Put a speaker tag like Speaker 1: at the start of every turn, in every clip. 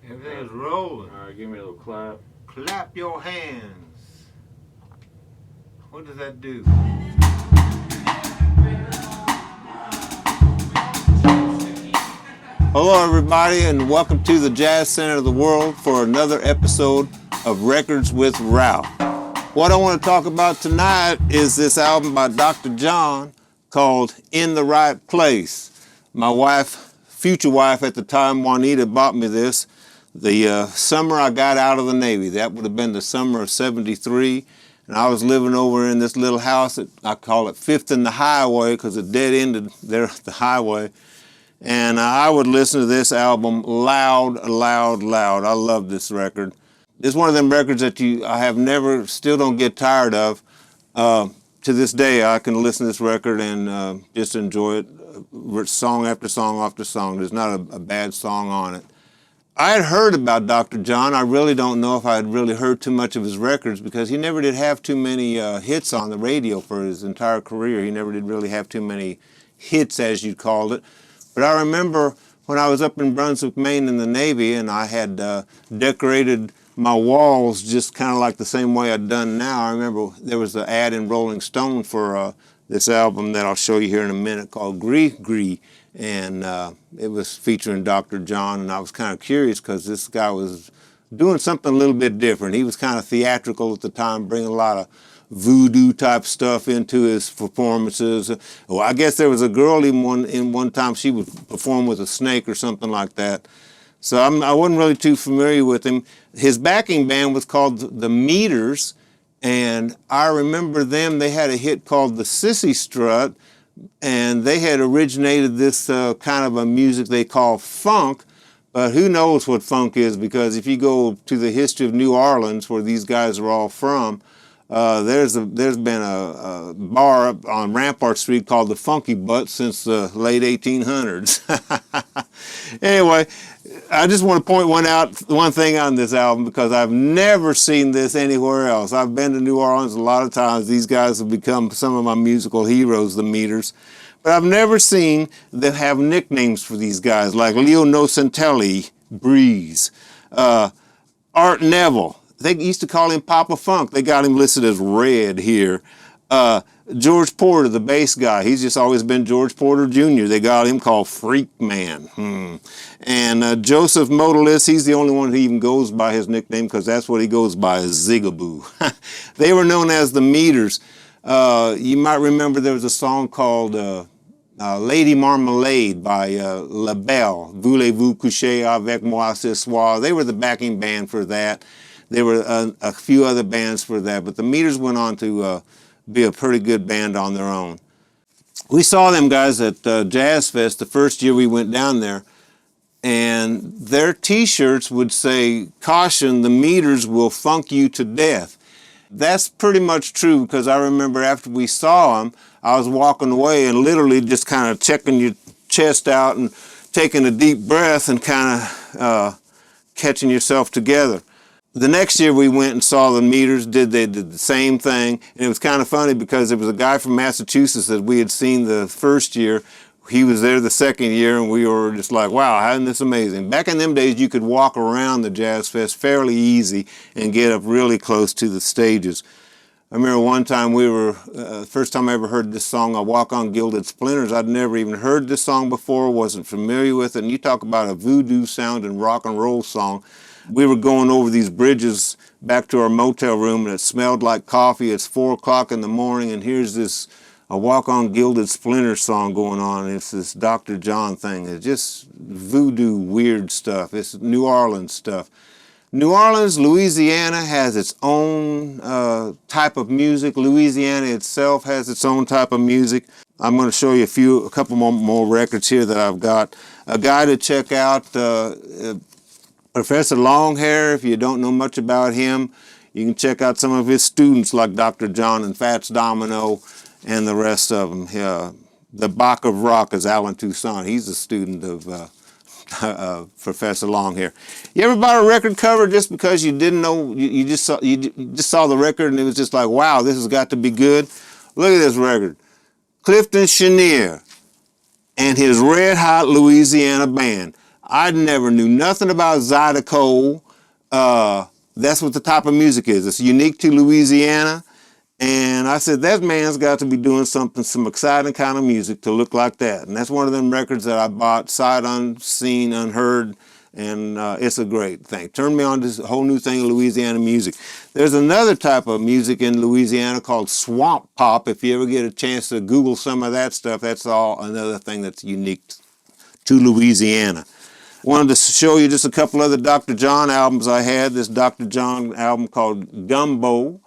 Speaker 1: Everything is rolling.
Speaker 2: All right, give me a little clap.
Speaker 1: Clap your hands. What does that do? Hello, everybody, and welcome to the Jazz Center of the World for another episode of Records with Ralph. What I want to talk about tonight is this album by Dr. John called In the Right Place. My wife, future wife at the time, Juanita, bought me this the summer I got out of the Navy. That would have been the summer of '73. And I was living over in this little house that I call it 5th and the Highway because it dead ended there at the highway. And I would listen to this album loud. I love this record. It's one of them records that I have never, still don't get tired of. To this day, I can listen to this record and just enjoy it, song after song after song. There's not a bad song on it. I had heard about Dr. John. I really don't know if I had really heard too much of his records because he never did have too many hits on the radio for his entire career. He never did really have too many hits, as you'd called it. But I remember when I was up in Brunswick, Maine in the Navy, and I had decorated my walls just kind of like the same way I'd done now. I remember there was an ad in Rolling Stone for this album that I'll show you here in a minute called Gree Gree. And it was featuring Dr. John, and I was kind of curious because this guy was doing something a little bit different. He was kind of theatrical at the time, bringing a lot of voodoo type stuff into his performances. Well, I guess there was a girl in one time she would perform with a snake or something like that. So I wasn't really too familiar with him. His backing band was called the Meters, and I remember them. They had a hit called the Sissy Strut, and they had originated this kind of a music they call funk. But who knows what funk is, because if you go to the history of New Orleans, where these guys are all from, there's been a bar up on Rampart Street called the Funky Butt since the late 1800s. Anyway, I just want to point one thing on this album because I've never seen this anywhere else. I've been to New Orleans a lot of times. These guys have become some of my musical heroes, the Meters. But I've never seen them have nicknames for these guys like Leo Nocentelli, Breeze, Art Neville. They used to call him Papa Funk. They got him listed as Red here. George Porter, the bass guy, he's just always been George Porter Jr. They got him called Freak Man. And Joseph Modalist, he's the only one who even goes by his nickname because that's what he goes by, is Zigaboo. They were known as the Meters. You might remember there was a song called Lady Marmalade by La Belle. Voulez-vous coucher avec moi ce soir? They were the backing band for that. There were a few other bands for that, but the Meters went on to be a pretty good band on their own. We saw them guys at Jazz Fest the first year we went down there, and their t-shirts would say, "Caution, the Meters will funk you to death." That's pretty much true because I remember after we saw them, I was walking away and literally just kind of checking your chest out and taking a deep breath and kind of catching yourself together. The next year we went and saw the Meters, they did the same thing, and it was kind of funny because there was a guy from Massachusetts that we had seen the first year. He was there the second year, and we were just like, wow, isn't this amazing? Back in them days, you could walk around the Jazz Fest fairly easy and get up really close to the stages. I remember one time first time I ever heard this song, I Walk on Gilded Splinters. I'd never even heard this song before, wasn't familiar with it, and you talk about a voodoo sound and rock and roll song. We were going over these bridges back to our motel room, and it smelled like coffee. It's 4 o'clock in the morning, and here's this a Walk on Gilded Splinters song going on. It's this Dr. John thing. It's just voodoo weird stuff. It's New Orleans stuff. New Orleans, Louisiana has its own type of music. Louisiana itself has its own type of music. I'm going to show you a couple more records here that I've got. A guy to check out, Professor Longhair. If you don't know much about him, you can check out some of his students like Dr. John and Fats Domino and the rest of them. The Bach of Rock is Alan Toussaint. He's a student of Professor Longhair. You ever bought a record cover just because you didn't know, you just saw the record and it was just like, wow, this has got to be good? Look at this record. Clifton Chenier and his Red Hot Louisiana Band. I never knew nothing about Zydeco. That's what the type of music is. It's unique to Louisiana. And I said, that man's got to be doing something, some exciting kind of music to look like that. And that's one of them records that I bought sight unseen, unheard, and it's a great thing. Turned me on to this whole new thing of Louisiana music. There's another type of music in Louisiana called swamp pop. If you ever get a chance to Google some of that stuff, that's all another thing that's unique to Louisiana. Wanted to show you just a couple other Dr. John albums I had. This Dr. John album called Gumbo,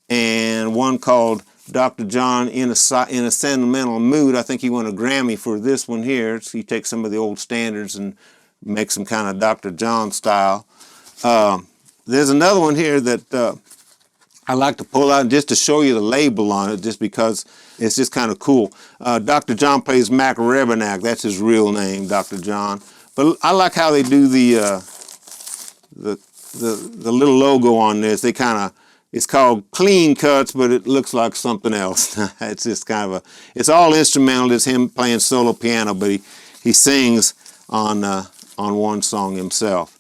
Speaker 1: and one called Dr. John in a Sentimental Mood. I think he won a Grammy for this one here. So he takes some of the old standards and makes them kind of Dr. John style. There's another one here that I like to pull out just to show you the label on it, just because it's just kind of cool. Dr. John plays Mac Rebenack. That's his real name, Dr. John. But I like how they do the little logo on this. They kind of, it's called Clean Cuts, but it looks like something else. It's just kind of it's all instrumental. It's him playing solo piano, but he sings on one song himself.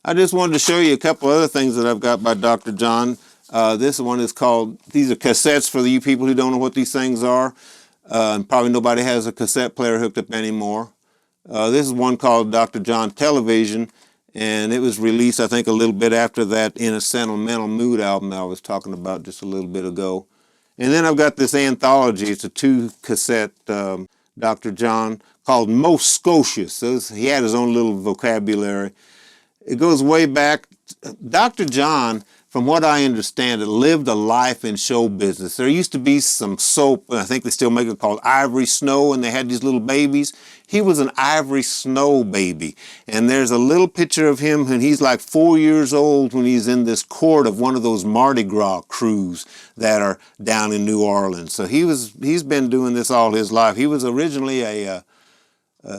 Speaker 1: I just wanted to show you a couple other things that I've got by Dr. John. This one is called, these are cassettes for you people who don't know what these things are. And probably nobody has a cassette player hooked up anymore. This is one called Dr. John Television, and it was released, I think, a little bit after that In a Sentimental Mood album that I was talking about just a little bit ago. And then I've got this anthology. It's a 2-cassette Dr. John called Most Scotious. So he had his own little vocabulary. It goes way back. Dr. John, from what I understand, it lived a life in show business. There used to be some soap, I think they still make it, called Ivory Snow, and they had these little babies. He was an Ivory Snow baby. And there's a little picture of him when he's like 4 years old when he's in this court of one of those Mardi Gras crews that are down in New Orleans. So he's been doing this all his life. He was originally a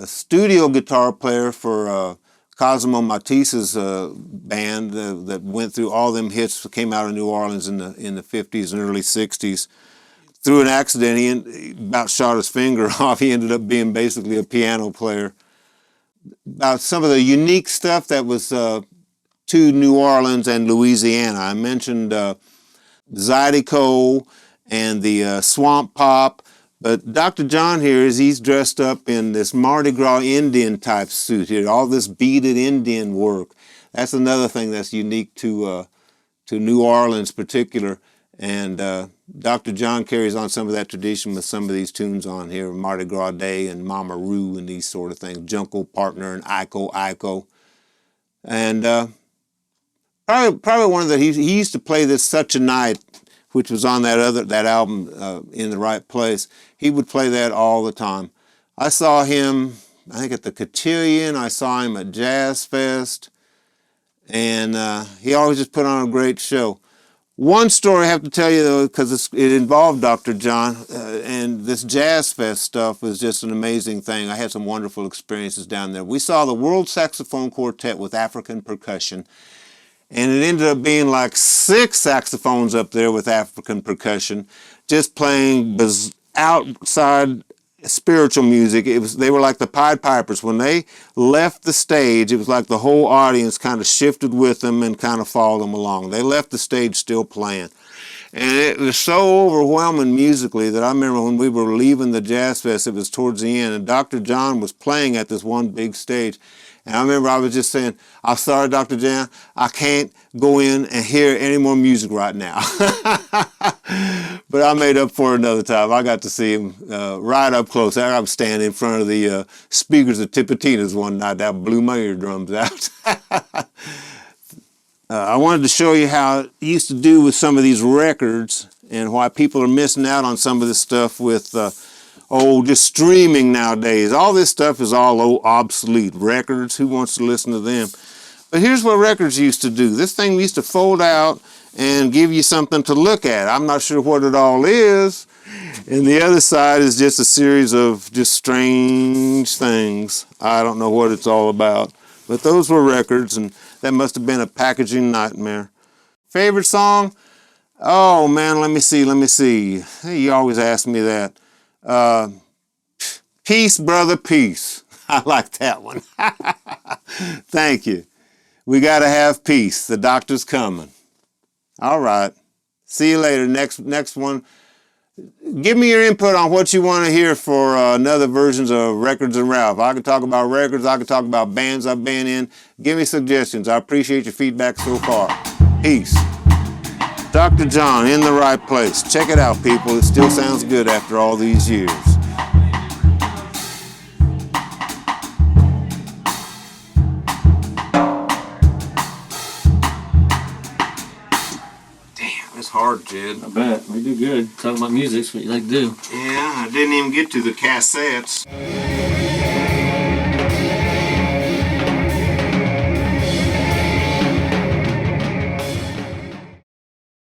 Speaker 1: studio guitar player for Cosimo Matisse's band that went through all them hits that came out of New Orleans in the 50s and early 60s. Through an accident, he about shot his finger off. He ended up being basically a piano player. About some of the unique stuff that was to New Orleans and Louisiana. I mentioned Zydeco and the swamp pop. But Dr. John here he's dressed up in this Mardi Gras Indian type suit here, all this beaded Indian work. That's another thing that's unique to New Orleans particular. And Dr. John carries on some of that tradition with some of these tunes on here, Mardi Gras Day and Mama Roo and these sort of things, Jungle Partner and Iko. And probably one of the, he used to play this Such a Night, which was on that album, In the Right Place. He would play that all the time. I saw him, I think at the Cotillion. I saw him at Jazz Fest. And he always just put on a great show. One story I have to tell you, though, because it involved Dr. John, and this Jazz Fest stuff was just an amazing thing. I had some wonderful experiences down there. We saw the World Saxophone Quartet with African percussion. And it ended up being like 6 saxophones up there with African percussion, just playing outside spiritual music. They were like the Pied Pipers. When they left the stage, it was like the whole audience kind of shifted with them and kind of followed them along. They left the stage still playing. And it was so overwhelming musically that I remember when we were leaving the Jazz Fest, it was towards the end, and Dr. John was playing at this one big stage. And I remember I was just saying, I'm sorry, Dr. John, I can't go in and hear any more music right now. But I made up for it another time. I got to see him right up close. I was standing in front of the speakers at Tipitina's one night. That blew my eardrums out. I wanted to show you how it used to do with some of these records and why people are missing out on some of this stuff with just streaming nowadays. All this stuff is all obsolete. Records, who wants to listen to them? But here's what records used to do. This thing used to fold out and give you something to look at. I'm not sure what it all is. And the other side is just a series of just strange things. I don't know what it's all about. But those were records, and that must have been a packaging nightmare. Favorite song? Oh, man, let me see. Hey, you always ask me that. Peace, Brother, Peace. I like that one. Thank you. We got to have peace. The doctor's coming. All right. See you later. Next one. Give me your input on what you want to hear for another versions of Records and Ralph. I can talk about records. I can talk about bands I've been in. Give me suggestions. I appreciate your feedback so far. Peace. Dr. John, in the right place. Check it out, people. It still sounds good after all these years. It's hard, Jed.
Speaker 2: I bet. We do good. Talking about music's what you like to do.
Speaker 1: Yeah, I didn't even get to the cassettes.